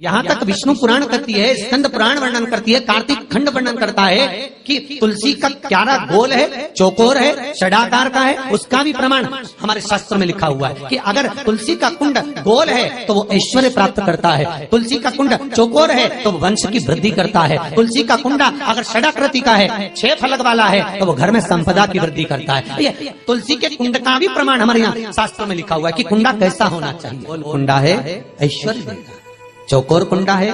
यहाँ तक विष्णु पुराण करती है, स्कंद पुराण वर्णन करती है, कार्तिक खंड वर्णन करता है कि तुलसी का क्यारा गोल है, चौकोर है, षडाकार का है। उसका भी प्रमाण हमारे शास्त्र में लिखा हुआ है कि अगर तुलसी का कुंड गोल है तो वो ऐश्वर्य प्राप्त करता है, तुलसी का कुंड चौकोर है तो वो वंश की वृद्धि करता है, तुलसी का कुंडा अगर षडाकृति का है, 6 फलक वाला है तो वो घर में संपदा की वृद्धि करता है। ये तुलसी के कुंड का भी प्रमाण हमारे यहाँ शास्त्र में लिखा हुआ है कि कुंडा कैसा होना चाहिए। गोल कुंडा है ऐश्वर्य देगा, चौकोर कुंडा है।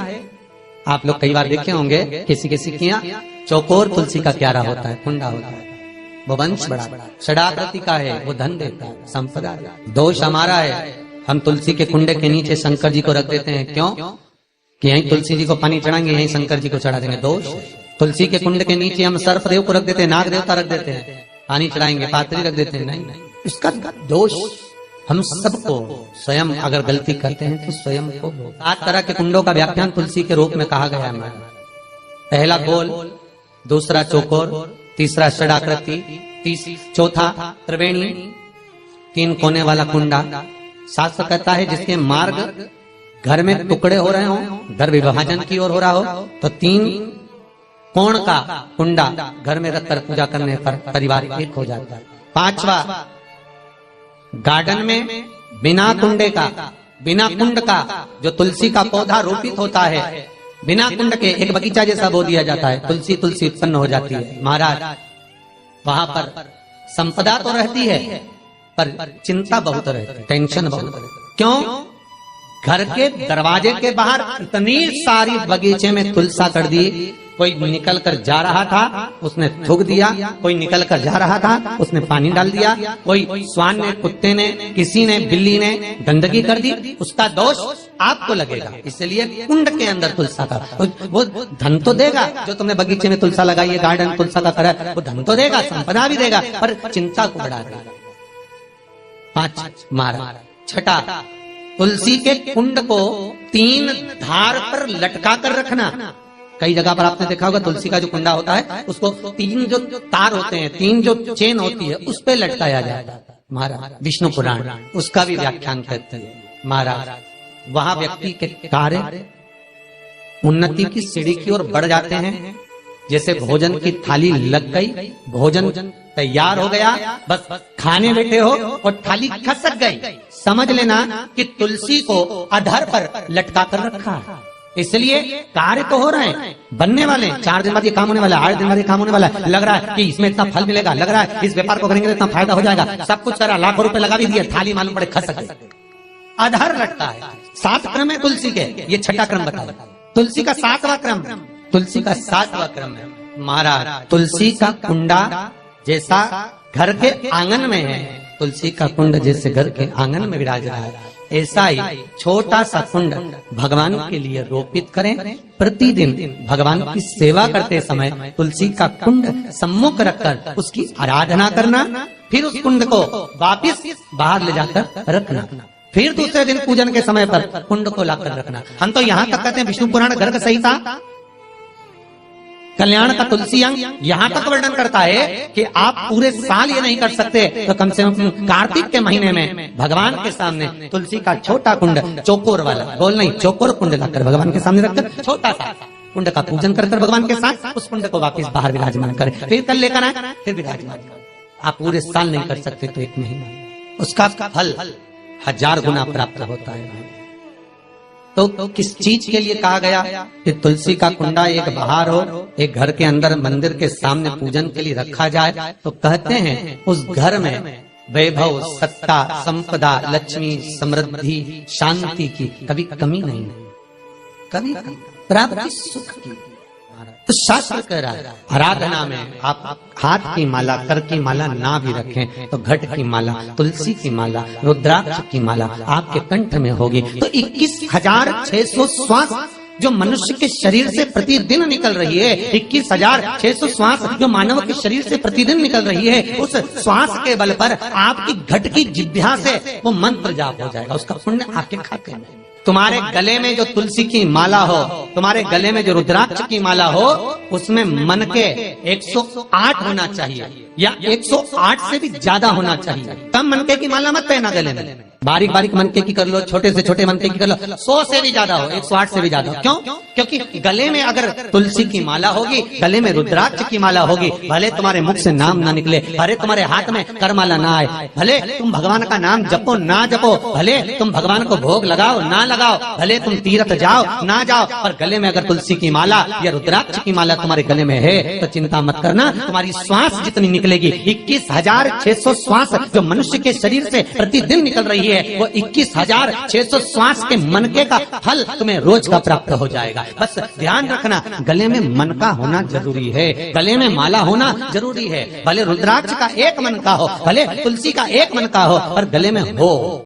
आप लोग कई बार देखे होंगे किसी किसी के यहाँ चौकोर तुलसी का क्यारा होता है, कुंडा होता है, वो वंश बड़ा। षडाकृति का है वो धन देता है, संपदा। दोष हमारा है, हम तुलसी के कुंडे के नीचे शंकर जी को रख देते हैं। क्यों? कि यहीं तुलसी जी को पानी चढ़ाएंगे, यहीं शंकर जी को चढ़ा देंगे। दोष है। तुलसी के कुंड के नीचे हम सर्पदेव को रख देते हैं, नाग देवता रख देते हैं, पानी चढ़ाएंगे, पात्री रख देते हैं। नहीं, इसका दोष हम सबको स्वयं अगर गलती करते हैं तो स्वयं को। 7 तरह के कुंडों का व्याख्यान तुलसी के रूप में कहा गया है। पहला गोल, दूसरा चौकोर, तीसरा षडाकृति, चौथा त्रिवेणी, 3 कोने वाला कुंडा। शास्त्र कहता है जिसके मार्ग घर में टुकड़े हो रहे हो, घर विभाजन की ओर हो रहा हो, तो 3 कोण का कुंडा घर में रखकर पूजा करने पर परिवार एक हो जाता है। 5वां, गार्डन में बिना कुंडे का, बिना कुंड का जो तुलसी का पौधा रोपित होता है, बिना कुंड के एक बगीचा जैसा बो दिया जाता है, तुलसी तुलसी उत्पन्न हो जाती है। महाराज वहां पर संपदा तो रहती है पर चिंता बहुत रहती है, टेंशन बहुत रहती है। क्यों? घर के दरवाजे के बाहर इतनी सारी बगीचे में तुलसा कर दी, कोई निकल कर जा रहा था उसने थूक दिया, कोई निकल कर जा रहा था उसने पानी डाल दिया, कोई श्वान ने, कुत्ते ने, किसी ने, बिल्ली ने गंदगी कर दी, उसका दोष आपको लगेगा। इसलिए कुंड के अंदर तुलसा का वो धन तो देगा, जो तुमने बगीचे में तुलसा लगाई है, गार्डन तुलसा का करा, वो धन तो देगा, संपदा भी देगा, पर चिंता को बढ़ा देगा। 5 मारा। 6, तुलसी के कुंड को 3 धार पर लटका कर रखना। कई जगह पर आपने देखा होगा तुलसी का जो कुंडा होता है उसको 3 जो तार होते हैं, 3 जो चेन होती है, उस पे लटकाया जाता है। महाराज विष्णु पुराण उसका भी व्याख्यान करते हैं। महाराज वहां व्यक्ति के कार्य उन्नति की सीढ़ी की ओर बढ़ जाते हैं। जैसे भोजन की थाली लग गई, भोजन तैयार हो गया, बस खाने बैठे हो और थाली खसक गई, समझ लेना कि तुलसी को अधर पर लटका कर रखा। इसलिए कार्य तो हो रहे हैं, बनने वाले, 4 दिन बाद ये काम होने वाला है, 8 दिन बाद ये काम होने वाला है, लग रहा है कि इसमें इतना फल मिलेगा, लग रहा है इस व्यापार को करेंगे तो इतना फायदा हो जाएगा, सब कुछ करा, लाखों रुपए लगा भी दिए, थाली मालूम पड़े खसक गई, अधर लटका है। 7 क्रम है तुलसी के, ये 6ठा क्रम बताया। तुलसी का 7वां क्रम, तुलसी का 7वां क्रम है। महाराज तुलसी का कुंडा जैसा घर के आंगन में है, तुलसी का कुंड जैसे घर के आंगन में विराज रहा है, ऐसा ही छोटा सा कुंड भगवान के लिए रोपित करें। प्रतिदिन भगवान की सेवा करते समय तुलसी का कुंड सम्मुख रखकर उसकी आराधना करना, फिर उस कुंड को वापिस बाहर ले जाकर रखना, फिर दूसरे दिन पूजन के समय पर कुंड को लाकर रखना। हम तो यहाँ तक कहते हैं विष्णु पुराण गर्ग संहिता कल्याण का तुलसी अंग यहाँ तक वर्णन करता है कि आप पूरे साल ये नहीं कर सकते तो कम से कम कार्तिक के महीने में भगवान के सामने तुलसी का छोटा कुंड, चौकोर वाला, गोल नहीं, चौकोर कुंड लाकर भगवान के सामने रखकर छोटा सा कुंड का पूजन कर भगवान के साथ उस कुंड को वापस बाहर विराजमान करें, फिर कल लेकर आए, फिर विराजमान करें। आप पूरे साल नहीं कर सकते तो 1 महीना, उसका फल 1000 गुना प्राप्त होता है। तो किस चीज के लिए कहा गया कि तुलसी का कुंडा एक बाहर हो, एक घर के अंदर मंदिर के सामने पूजन के लिए रखा जाए, तो कहते हैं उस घर में वैभव, सत्ता, संपदा, लक्ष्मी, समृद्धि, शांति की कभी कमी नहीं, कभी प्राप्ति, सुख की। तो शास्त्र कह रहा है आराधना में आप हाथ की माला, कर की माला ना भी रखें तो घट की माला, तुलसी की माला, रुद्राक्ष की माला आपके कंठ में होगी, तो 21,600 श्वास जो मनुष्य के शरीर से प्रतिदिन निकल रही है, 21,600 श्वास जो मानव के शरीर से प्रतिदिन निकल रही है, उस श्वास के बल पर आपकी घट की जिह्वा से वो मंत्र जाप हो जाएगा, उसका पुण्य आपके खाते में। तुम्हारे गले में जो तुलसी की माला हो, तुम्हारे गले में जो रुद्राक्ष की माला हो, उसमें मन के 108 होना चाहिए या 108 से भी ज्यादा होना चाहिए। कम मन के की माला मत पहना गले में, बारीक बारीक मनके की कर लो, छोटे से छोटे मनके की कर लो, 100 से भी ज्यादा हो, 108 से भी ज्यादा हो। क्यों? क्योंकि गले में अगर तुलसी की माला होगी, गले में रुद्राक्ष की माला होगी, भले तुम्हारे मुख से नाम ना निकले, भले तुम्हारे हाथ में करमाला ना आए, भले तुम भगवान का नाम जपो ना जपो, भले तुम भगवान को भोग लगाओ ना लगाओ, भले तुम तीर्थ जाओ ना जाओ, पर गले में अगर तुलसी की माला या रुद्राक्ष की माला तुम्हारे गले में है तो चिंता मत करना, तुम्हारी श्वास जितनी निकलेगी, 21,600 श्वास जो मनुष्य के शरीर से प्रतिदिन निकल रही है, वो 21,600 श्वास के मनके का फल तुम्हें रोज का प्राप्त हो जाएगा। बस ध्यान रखना, गले में मनका होना जरूरी है, गले में माला होना जरूरी है, भले रुद्राक्ष का एक मनका हो, भले तुलसी का एक मनका हो, पर गले में हो।